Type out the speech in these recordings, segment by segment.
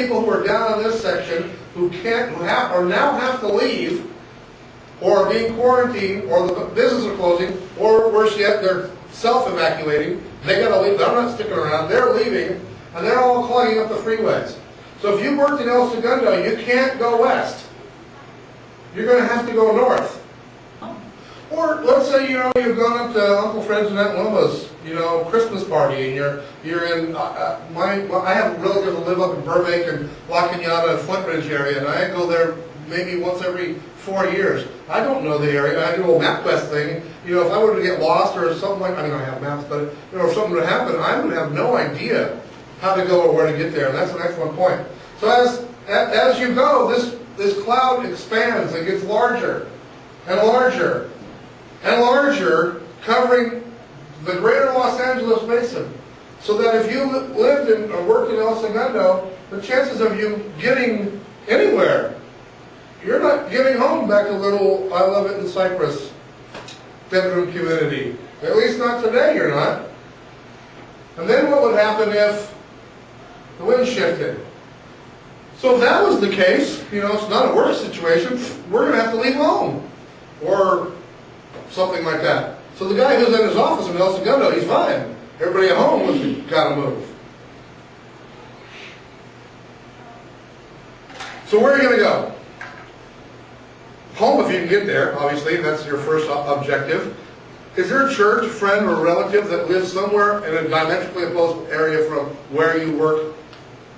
people who are down on this section who now have to leave, or are being quarantined, or the businesses are closing, or worse yet, they're self-evacuating. They got to leave. They're not sticking around. They're leaving, and they're all clogging up the freeways. So if you worked in El Segundo, you can't go west. You're going to have to go north. Or let's say you've gone up to Uncle Fred's and Aunt Wilma's Christmas party, and you're in. I have relatives that live up in Burbank and La Cañada and Flint Ridge area, and I go there maybe once every 4 years. I don't know the area. I do a little MapQuest thing. If I were to get lost or something like, I have maps, but if something would happen, I would have no idea how to go or where to get there. And that's an excellent point. So as you go, this cloud expands and gets larger and larger and larger, covering the greater Los Angeles basin. So that if you lived or worked in El Segundo, the chances of you getting anywhere, you're not getting home back to little I Love It in Cypress bedroom community. At least not today, you're not. And then what would happen if the wind shifted? So if that was the case, it's not a worse situation, we're going to have to leave home. Or something like that. So the guy who's in his office in El Segundo, he's fine. Everybody at home has got to move. So where are you going to go? Home if you can get there, obviously, that's your first objective. Is there a church, friend, or relative that lives somewhere in a diametrically opposed area from where you work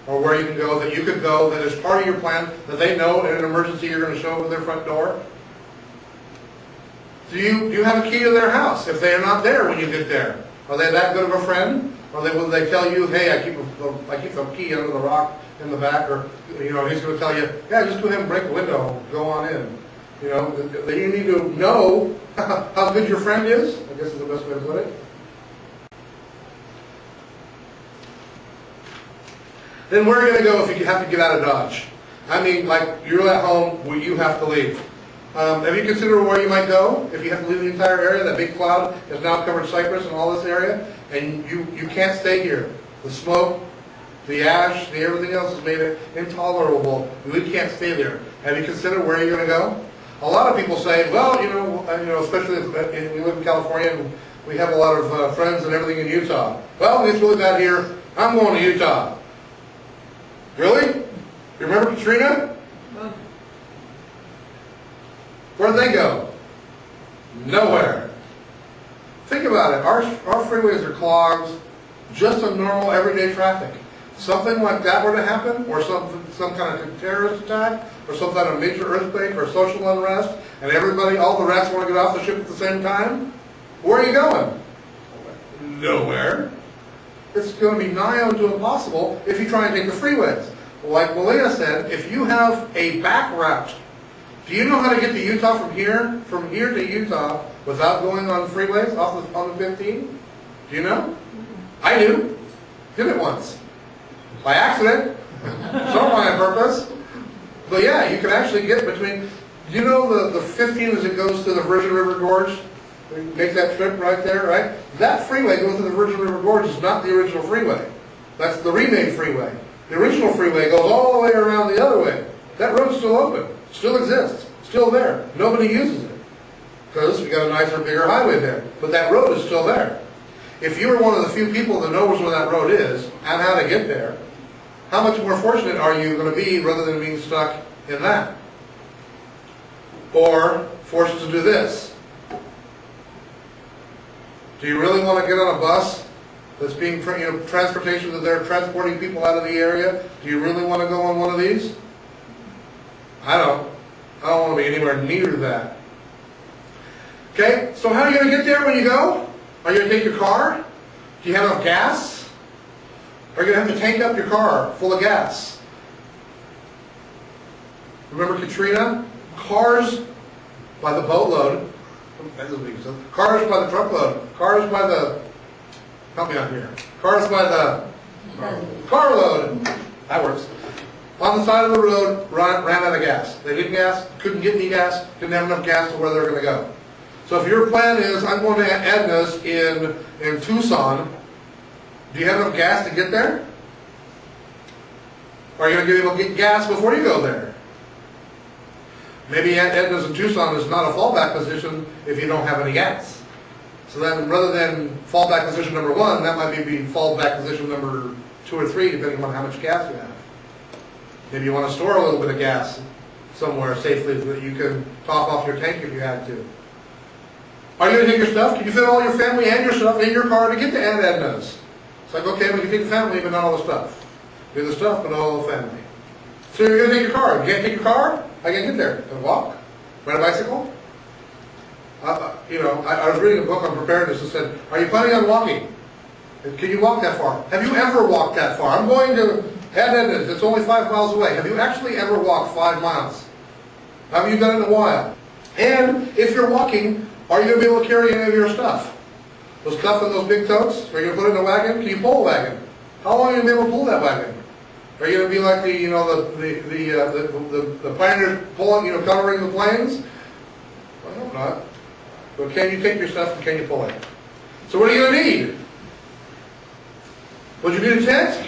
or where you can go, that you could go, that is part of your plan, that they know in an emergency you're going to show up at their front door? Do you have a key to their house if they are not there when you get there? Are they that good of a friend? Or will they tell you, hey, I keep the key under the rock in the back, or he's going to tell you, yeah, just go ahead and break the window, go on in. You need to know how good your friend is, I guess is the best way to put it. Then where are you going to go if you have to get out of Dodge? I mean, like you're at home, where you have to leave. Have you considered where you might go if you have to leave the entire area? That big cloud has now covered Cypress and all this area, and you can't stay here. The smoke, the ash, everything else has made it intolerable. We can't stay there. Have you considered where you're going to go? A lot of people say, well, especially if we live in California and we have a lot of friends and everything in Utah. Well, it's really bad here. I'm going to Utah. Really? You remember Katrina? Where'd they go? Nowhere. Think about it. Our freeways are clogged just on normal everyday traffic. Something like that were to happen, or some kind of terrorist attack, or some kind of major earthquake or social unrest, and all the rats want to get off the ship at the same time, where are you going? Nowhere. It's going to be nigh unto impossible if you try and take the freeways. Like Malia said, if you have a back route, do you know how to get to Utah from here to Utah without going on freeways on the 15? Do you know? I do. Did it once. By accident. Not by purpose. But yeah, you can actually get between, the 15 as it goes to the Virgin River Gorge? Make that trip right there, right? That freeway goes to the Virgin River Gorge is not the original freeway. That's the remade freeway. The original freeway goes all the way around the other way. That road's still open. Still exists. Still there. Nobody uses it. Because we got a nicer, bigger highway there. But that road is still there. If you were one of the few people that knows where that road is and how to get there, how much more fortunate are you going to be rather than being stuck in that? Or forced to do this? Do you really want to get on a bus that's being, transportation that they're transporting people out of the area? Do you really want to go on one of these? I don't want to be anywhere near that. Okay, so how are you going to get there when you go? Are you going to take your car? Do you have enough gas? Are you going to have to tank up your car full of gas? Remember Katrina? Cars by the boatload. Cars by the truckload. Cars by the... Help me out here. Cars by the... Carload. That works. On the side of the road, ran out of gas. They didn't couldn't get any gas, didn't have enough gas to where they were going to go. So if your plan is, I'm going to Edna's in Tucson, do you have enough gas to get there? Are you going to be able to get gas before you go there? Maybe Aunt Edna's in Tucson is not a fallback position if you don't have any gas. So then rather than fallback position number 1, that might be fallback position number 2 or 3, depending on how much gas you have. Maybe you want to store a little bit of gas somewhere safely so that you can top off your tank if you had to. Are you going to take your stuff? Can you fit all your family and your stuff in your car to get to Aunt Edna's? It's like, okay, we can take the family, but not all the stuff. Do the stuff, but not all the family. So you're going to take your car. You can't take your car? I can't get there. Can I walk? Ride a bicycle? I was reading a book on preparedness that said, are you planning on walking? Can you walk that far? Have you ever walked that far? I'm going to Aunt Edna's. It's only 5 miles away. Have you actually ever walked 5 miles? Have you done it in a while? And if you're walking, are you going to be able to carry any of your stuff? Those stuff in those big totes? Are you going to put it in a wagon? Can you pull a wagon? How long are you going to be able to pull that wagon? Are you going to be like the pioneers pulling, covering the planes? I hope not. But can you take your stuff and can you pull it? So what are you going to need? Would you need a tent?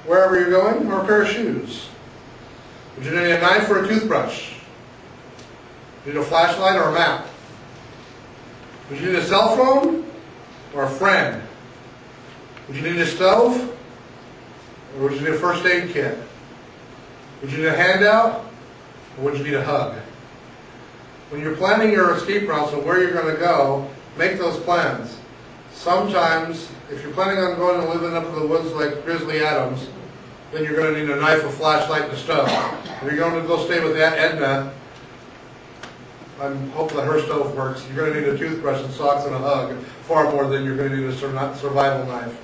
Wherever you're going, or a pair of shoes? Would you need a knife or a toothbrush? Need a flashlight or a map? Would you need a cell phone or a friend? Would you need a stove? Or would you need a first aid kit? Would you need a handout? Or would you need a hug? When you're planning your escape routes and where you're going to go, make those plans. Sometimes, if you're planning on going and living up in the woods like Grizzly Adams, then you're going to need a knife, a flashlight, and a stove. If you're going to go stay with Aunt Edna, I hope that her stove works. You're going to need a toothbrush and socks and a hug, far more than you're going to need a survival knife.